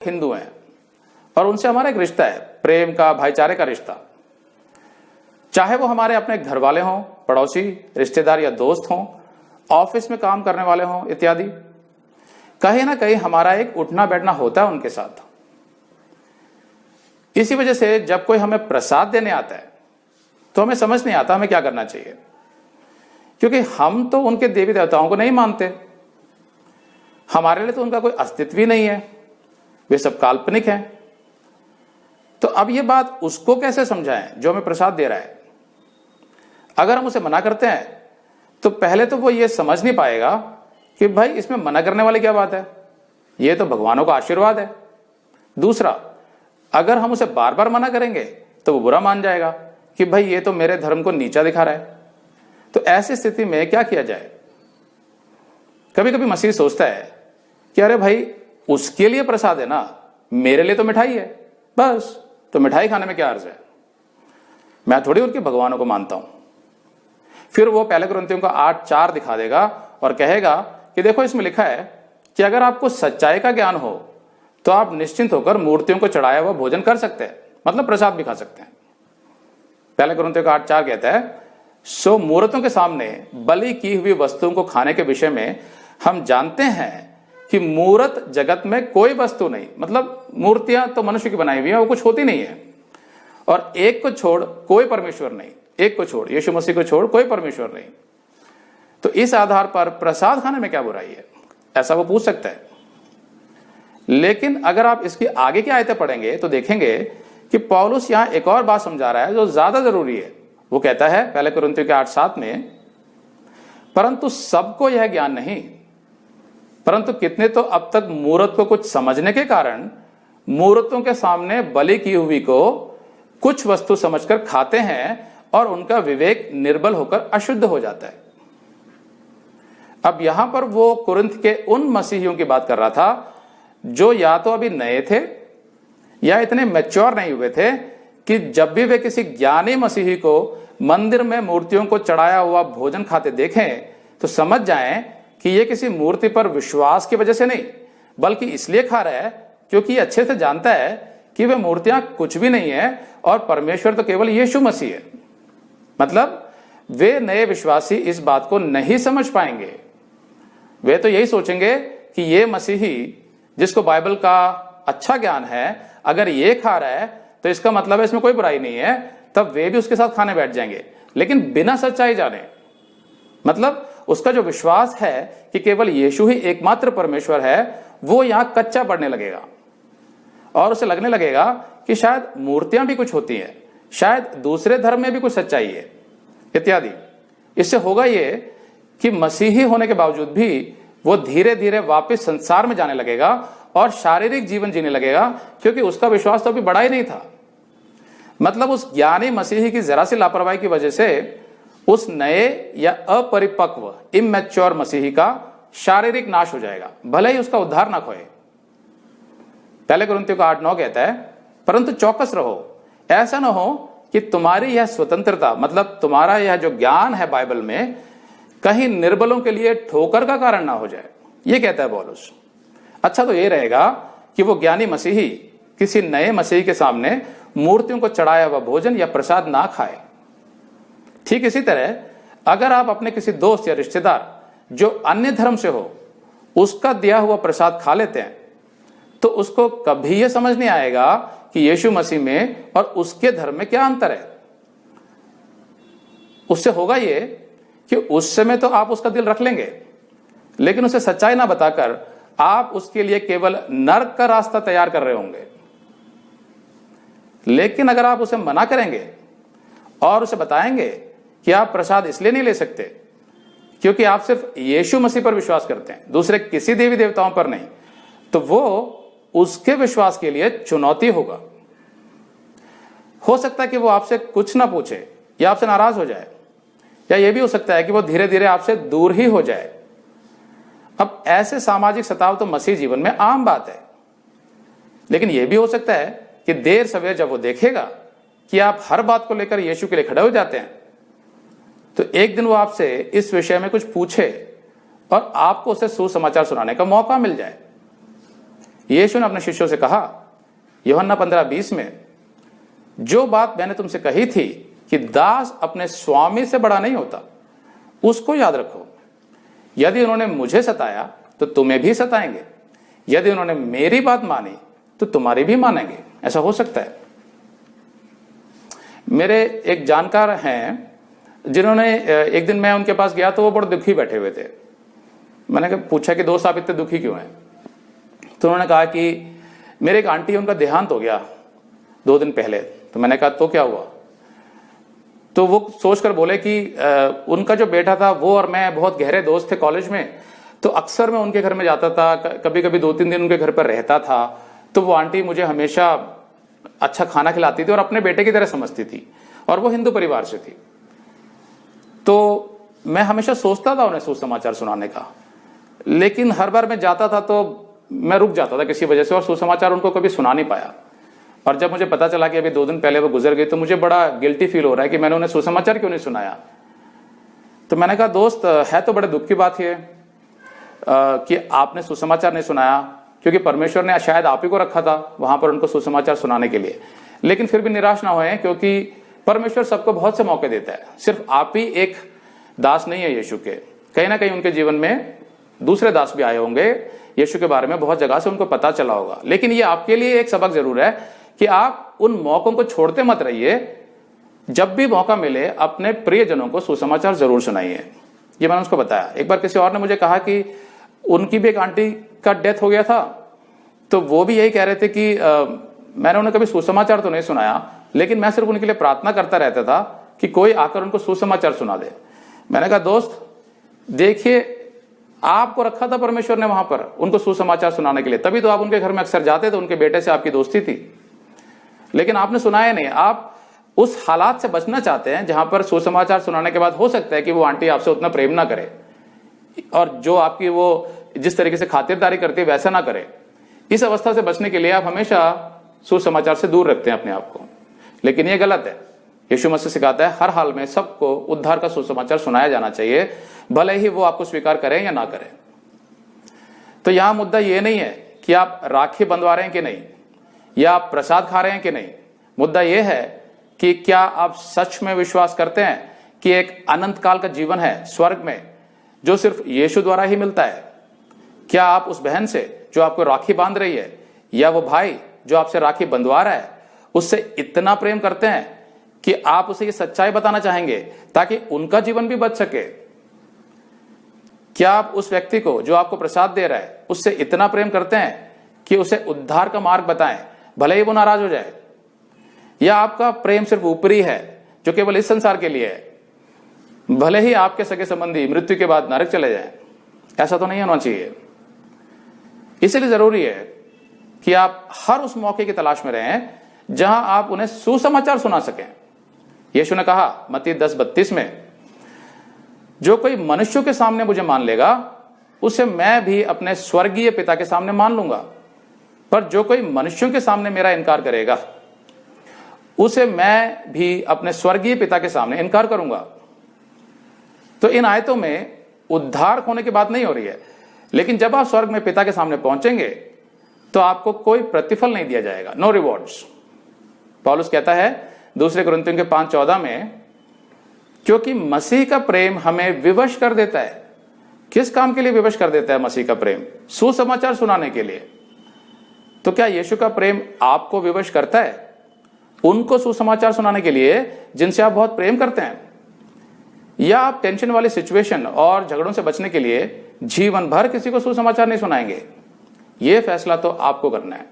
हिंदू हैं और उनसे हमारा एक रिश्ता है, प्रेम का, भाईचारे का रिश्ता। चाहे वो हमारे अपने घर वाले हों, पड़ोसी, रिश्तेदार या दोस्त हों, ऑफिस में काम करने वाले हों इत्यादि, कहीं ना कहीं हमारा एक उठना बैठना होता है उनके साथ। इसी वजह से जब कोई हमें प्रसाद देने आता है तो हमें समझ नहीं आता हमें क्या करना चाहिए, क्योंकि हम तो उनके देवी देवताओं को नहीं मानते। हमारे लिए तो उनका कोई अस्तित्व ही नहीं है, वे सब काल्पनिक हैं। तो अब ये बात उसको कैसे समझाएं जो हमें प्रसाद दे रहा है। अगर हम उसे मना करते हैं तो पहले तो वो ये समझ नहीं पाएगा कि भाई इसमें मना करने वाली क्या बात है, ये तो भगवानों का आशीर्वाद है। दूसरा, अगर हम उसे बार बार मना करेंगे तो वो बुरा मान जाएगा कि भाई ये तो मेरे धर्म को नीचा दिखा रहा है। तो ऐसी स्थिति में क्या किया जाए। कभी कभी मसीह सोचता है कि अरे भाई उसके लिए प्रसाद है ना, मेरे लिए तो मिठाई है, बस तो मिठाई खाने में क्या अर्ज है, मैं थोड़ी उनके भगवानों को मानता हूं। फिर वो पहले कुरिन्थियों का 8:4 दिखा देगा और कहेगा कि देखो इसमें लिखा है कि अगर आपको सच्चाई का ज्ञान हो तो आप निश्चिंत होकर मूर्तियों को चढ़ाया हुआ भोजन कर सकते हैं, मतलब प्रसाद भी खा सकते हैं। पहले कुरिन्थियों का 8:4 कहता है, सो मूर्तों के सामने बलि की हुई वस्तुओं को खाने के विषय में हम जानते हैं कि मूर्त जगत में कोई वस्तु नहीं, मतलब मूर्तियां तो मनुष्य की बनाई हुई है, वो कुछ होती नहीं है, और एक को छोड़ कोई परमेश्वर नहीं, एक को छोड़, यीशु मसीह को छोड़ कोई परमेश्वर नहीं। तो इस आधार पर प्रसाद खाने में क्या बुराई है, ऐसा वो पूछ सकता है। लेकिन अगर आप इसकी आगे की आयतें पढ़ेंगे तो देखेंगे कि पौलुस यहां एक और बात समझा रहा है जो ज्यादा जरूरी है। वो कहता है पहले कुरिन्थियों के 8:7 में, परंतु सबको यह ज्ञान नहीं, परंतु कितने तो अब तक मूर्त को कुछ समझने के कारण मूर्तों के सामने बलि की हुई को कुछ वस्तु समझकर खाते हैं और उनका विवेक निर्बल होकर अशुद्ध हो जाता है। अब यहां पर वो कुरिन्थ के उन मसीहियों की बात कर रहा था जो या तो अभी नए थे या इतने मैच्योर नहीं हुए थे कि जब भी वे किसी ज्ञानी मसीही को मंदिर में मूर्तियों को चढ़ाया हुआ भोजन खाते देखें तो समझ जाएं कि ये किसी मूर्ति पर विश्वास की वजह से नहीं, बल्कि इसलिए खा रहा है क्योंकि ये अच्छे से जानता है कि वे मूर्तियां कुछ भी नहीं है और परमेश्वर तो केवल यीशु मसीह है। मतलब वे नए विश्वासी इस बात को नहीं समझ पाएंगे। वे तो यही सोचेंगे कि ये मसीही जिसको बाइबल का अच्छा ज्ञान है, अगर ये खा रहा है तो इसका मतलब है इसमें कोई बुराई नहीं है, तब वे भी उसके साथ खाने बैठ जाएंगे, लेकिन बिना सच्चाई जाने। मतलब उसका जो विश्वास है कि केवल यीशु ही एकमात्र परमेश्वर है, वो यहां कच्चा पड़ने लगेगा और उसे लगने लगेगा कि शायद मूर्तियां भी कुछ होती हैं, शायद दूसरे धर्म में भी कुछ सच्चाई है इत्यादि। इससे होगा ये कि मसीही होने के बावजूद भी वो धीरे धीरे वापस संसार में जाने लगेगा और शारीरिक जीवन जीने लगेगा, क्योंकि उसका विश्वास तो अभी बड़ा ही नहीं था। मतलब उस ज्ञानी मसीही की जरा सी लापरवाही की वजह से उस नए या अपरिपक्व इमैच्योर मसीही का शारीरिक नाश हो जाएगा, भले ही उसका उद्धार ना खोए। पहले कुरिन्थियों का 8:9 कहता है, परंतु चौकस रहो, ऐसा ना हो कि तुम्हारी यह स्वतंत्रता, मतलब तुम्हारा यह जो ज्ञान है बाइबल में, कहीं निर्बलों के लिए ठोकर का कारण ना हो जाए। ये कहता है पौलुस। अच्छा तो ये रहेगा कि वो ज्ञानी मसीही किसी नए मसीही के सामने मूर्तियों को चढ़ाया हुआ भोजन या प्रसाद ना खाए। ठीक इसी तरह अगर आप अपने किसी दोस्त या रिश्तेदार जो अन्य धर्म से हो उसका दिया हुआ प्रसाद खा लेते हैं तो उसको कभी यह समझ नहीं आएगा कि यीशु मसीह में और उसके धर्म में क्या अंतर है। उससे होगा ये कि उस समय तो आप उसका दिल रख लेंगे, लेकिन उसे सच्चाई ना बताकर आप उसके लिए केवल नरक का रास्ता तैयार कर रहे होंगे। लेकिन अगर आप उसे मना करेंगे और उसे बताएंगे कि आप प्रसाद इसलिए नहीं ले सकते क्योंकि आप सिर्फ यीशु मसीह पर विश्वास करते हैं, दूसरे किसी देवी देवताओं पर नहीं, तो वो उसके विश्वास के लिए चुनौती होगा। हो सकता है कि वो आपसे कुछ ना पूछे या आपसे नाराज हो जाए, या यह भी हो सकता है कि वो धीरे धीरे आपसे दूर ही हो जाए। अब ऐसे सामाजिक सताव तो मसीह जीवन में आम बात है, लेकिन यह भी हो सकता है कि देर सवेर जब वो देखेगा कि आप हर बात को लेकर यीशु के लिए खड़े हो जाते हैं, तो एक दिन वो आपसे इस विषय में कुछ पूछे और आपको उसे सुसमाचार सुनाने का मौका मिल जाए। यीशु ने अपने शिष्यों से कहा यूहन्ना 15:20 में, जो बात मैंने तुमसे कही थी कि दास अपने स्वामी से बड़ा नहीं होता, उसको याद रखो। यदि उन्होंने मुझे सताया तो तुम्हें भी सताएंगे, यदि उन्होंने मेरी बात मानी तो तुम्हारी भी मानेंगे। ऐसा हो सकता है। मेरे एक जानकार हैं जिन्होंने, एक दिन मैं उनके पास गया तो वो बड़े दुखी बैठे हुए थे। मैंने पूछा कि दोस्त आप इतने दुखी क्यों हैं? तो उन्होंने कहा कि मेरे एक आंटी, उनका देहांत हो गया 2 दिन पहले। तो मैंने कहा तो क्या हुआ? तो वो सोचकर बोले कि उनका जो बेटा था वो और मैं बहुत गहरे दोस्त थे कॉलेज में, तो अक्सर मैं उनके घर में जाता था, कभी कभी 2-3 दिन उनके घर पर रहता था। तो वो आंटी मुझे हमेशा अच्छा खाना खिलाती थी और अपने बेटे की तरह समझती थी, और वो हिंदू परिवार से थी। तो मैं हमेशा सोचता था उन्हें सुसमाचार सुनाने का, लेकिन हर बार मैं जाता था तो मैं रुक जाता था किसी वजह से, और सुसमाचार उनको कभी सुना नहीं पाया। और जब मुझे पता चला कि अभी 2 दिन पहले वो गुजर गई तो मुझे बड़ा गिल्टी फील हो रहा है कि मैंने उन्हें सुसमाचार क्यों नहीं सुनाया। तो मैंने कहा दोस्त, है तो बड़े दुख की बात है कि आपने सुसमाचार नहीं सुनाया, क्योंकि परमेश्वर ने शायद आप ही को रखा था वहां पर उनको सुसमाचार सुनाने के लिए। लेकिन फिर भी निराश ना होए, क्योंकि परमेश्वर सबको बहुत से मौके देता है। सिर्फ आप ही एक दास नहीं है यीशु के, कहीं ना कहीं उनके जीवन में दूसरे दास भी आए होंगे, यीशु के बारे में बहुत जगह से उनको पता चला होगा। लेकिन ये आपके लिए एक सबक जरूर है कि आप उन मौकों को छोड़ते मत रहिए। जब भी मौका मिले अपने प्रियजनों को सुसमाचार जरूर सुनाइए। ये मैंने उसको बताया। एक बार किसी और ने मुझे कहा कि उनकी भी एक आंटी का डेथ हो गया था, तो वो भी यही कह रहे थे कि मैंने उन्हें कभी सुसमाचार तो नहीं सुनाया, लेकिन मैं सिर्फ उनके लिए प्रार्थना करता रहता था कि कोई आकर उनको सुसमाचार सुना दे। मैंने कहा दोस्त देखिए, आपको रखा था परमेश्वर ने वहां पर उनको सुसमाचार सुनाने के लिए, तभी तो आप उनके घर में अक्सर जाते थे, उनके बेटे से आपकी दोस्ती थी, लेकिन आपने सुनाया नहीं। आप उस हालात से बचना चाहते हैं जहां पर सुसमाचार सुनाने के बाद हो सकता है कि वो आंटी आपसे उतना प्रेम ना करे, और जो आपकी वो जिस तरीके से खातिरदारी करती है वैसा ना करे। इस अवस्था से बचने के लिए आप हमेशा सुसमाचार से दूर रखते हैं अपने आप को, लेकिन ये गलत है। यीशु मसीह सिखाता है हर हाल में सबको उद्धार का सुसमाचार सुनाया जाना चाहिए, भले ही वो आपको स्वीकार करें या ना करें। तो यहां मुद्दा ये नहीं है कि आप राखी बंधवा रहे हैं कि नहीं, या आप प्रसाद खा रहे हैं कि नहीं। मुद्दा यह है कि क्या आप सच में विश्वास करते हैं कि एक अनंत काल का जीवन है स्वर्ग में, जो सिर्फ यीशु द्वारा ही मिलता है। क्या आप उस बहन से जो आपको राखी बांध रही है, या वो भाई जो आपसे राखी बंधवा रहा है, उससे इतना प्रेम करते हैं कि आप उसे ये सच्चाई बताना चाहेंगे ताकि उनका जीवन भी बच सके? क्या आप उस व्यक्ति को जो आपको प्रसाद दे रहा है उससे इतना प्रेम करते हैं कि उसे उद्धार का मार्ग बताएं, भले ही वो नाराज हो जाए? या आपका प्रेम सिर्फ ऊपरी है, जो केवल इस संसार के लिए है, भले ही आपके सगे संबंधी मृत्यु के बाद नरक चले जाएं? ऐसा तो नहीं होना चाहिए। इसलिए जरूरी है कि आप हर उस मौके की तलाश में रहें जहां आप उन्हें सुसमाचार सुना सकें। यीशु ने कहा मत्ती 10:32 में, जो कोई मनुष्यों के सामने मुझे मान लेगा उसे मैं भी अपने स्वर्गीय पिता के सामने मान लूंगा, पर जो कोई मनुष्यों के सामने मेरा इनकार करेगा उसे मैं भी अपने स्वर्गीय पिता के सामने इनकार करूंगा। तो इन आयतों में उद्धार होने की बात नहीं हो रही है, लेकिन जब आप स्वर्ग में पिता के सामने पहुंचेंगे तो आपको कोई प्रतिफल नहीं दिया जाएगा, नो रिवॉर्ड्स। पौलुस कहता है 2 कुरिन्थियों के 5:14 में, क्योंकि मसीह का प्रेम हमें विवश कर देता है। किस काम के लिए विवश कर देता है मसीह का प्रेम? सुसमाचार सुनाने के लिए। तो क्या यीशु का प्रेम आपको विवश करता है उनको सुसमाचार सुनाने के लिए जिनसे आप बहुत प्रेम करते हैं? या आप टेंशन वाली सिचुएशन और झगड़ों से बचने के लिए जीवन भर किसी को सुसमाचार नहीं सुनाएंगे? यह फैसला तो आपको करना है।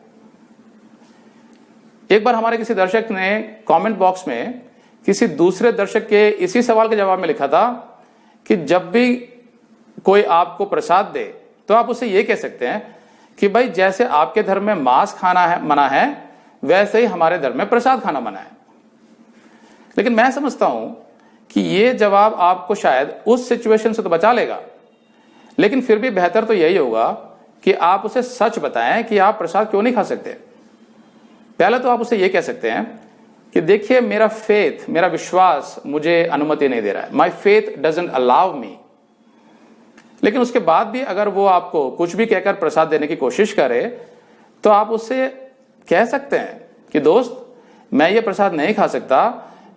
एक बार हमारे किसी दर्शक ने कमेंट बॉक्स में किसी दूसरे दर्शक के इसी सवाल के जवाब में लिखा था कि जब भी कोई आपको प्रसाद दे तो आप उसे यह कह सकते हैं कि भाई जैसे आपके धर्म में मांस खाना है मना है, वैसे ही हमारे धर्म में प्रसाद खाना मना है। लेकिन मैं समझता हूं कि यह जवाब आपको शायद उस सिचुएशन से तो बचा लेगा, लेकिन फिर भी बेहतर तो यही होगा कि आप उसे सच बताएं कि आप प्रसाद क्यों नहीं खा सकते। पहले तो आप उसे यह कह सकते हैं कि देखिए मेरा फेथ, मेरा विश्वास मुझे अनुमति नहीं दे रहा है, my faith doesn't allow me. लेकिन उसके बाद भी अगर वो आपको कुछ भी कहकर प्रसाद देने की कोशिश करे तो आप उससे कह सकते हैं कि दोस्त, मैं ये प्रसाद नहीं खा सकता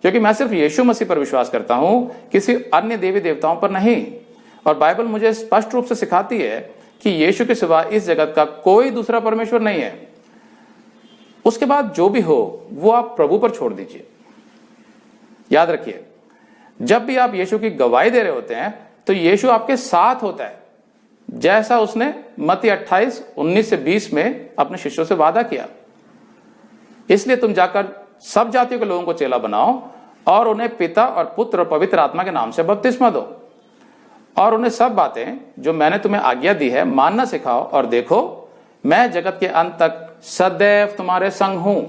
क्योंकि मैं सिर्फ यीशु मसीह पर विश्वास करता हूं, किसी अन्य देवी देवताओं पर नहीं। और बाइबल मुझे स्पष्ट रूप से सिखाती है कि यीशु के सिवा इस जगत का कोई दूसरा परमेश्वर नहीं है। उसके बाद जो भी हो वो आप प्रभु पर छोड़ दीजिए। याद रखिए, जब भी आप यीशु की गवाही दे रहे होते हैं तो यीशु आपके साथ होता है, जैसा उसने मत्ती 28:19 से 20 में अपने शिष्यों से वादा किया। इसलिए तुम जाकर सब जातियों के लोगों को चेला बनाओ और उन्हें पिता और पुत्र और पवित्र आत्मा के नाम से बपतिस्मा दो, और उन्हें सब बातें जो मैंने तुम्हें आज्ञा दी है मानना सिखाओ, और देखो मैं जगत के अंत तक सदैव तुम्हारे संग हूं।